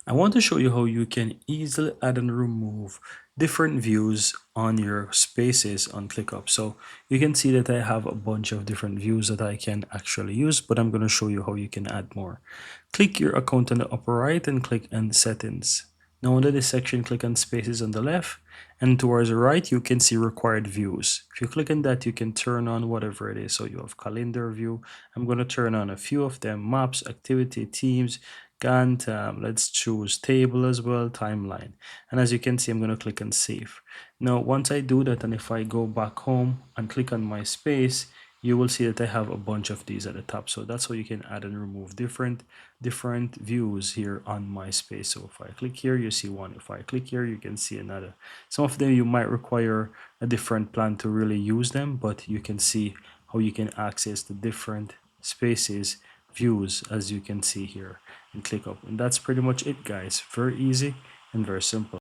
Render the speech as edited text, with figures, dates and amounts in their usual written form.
I want to show you how you can easily add and remove different views on your spaces on ClickUp. So you can see that I have a bunch of different views that I can actually use, but I'm going to show you how you can add more. Click your account on the upper right and click on settings. Now under this section, click on spaces on the left, and towards the right, you can see required views. If you click on that, you can turn on whatever it is. So you have calendar view. I'm going to turn on a few of them: maps, activity, teams, Gantt. Let's choose table as well, timeline. And as you can see, I'm going to click on save. Now, once I do that, and if I go back home and click on my space, you will see that I have a bunch of these at the top. So that's how you can add and remove different views here on my space. So if I click here, you see one. If I click here, you can see another. Some of them you might require a different plan to really use them, but you can see how you can access the different spaces views as you can see here and ClickUp. And that's pretty much it, guys. Very easy and very simple.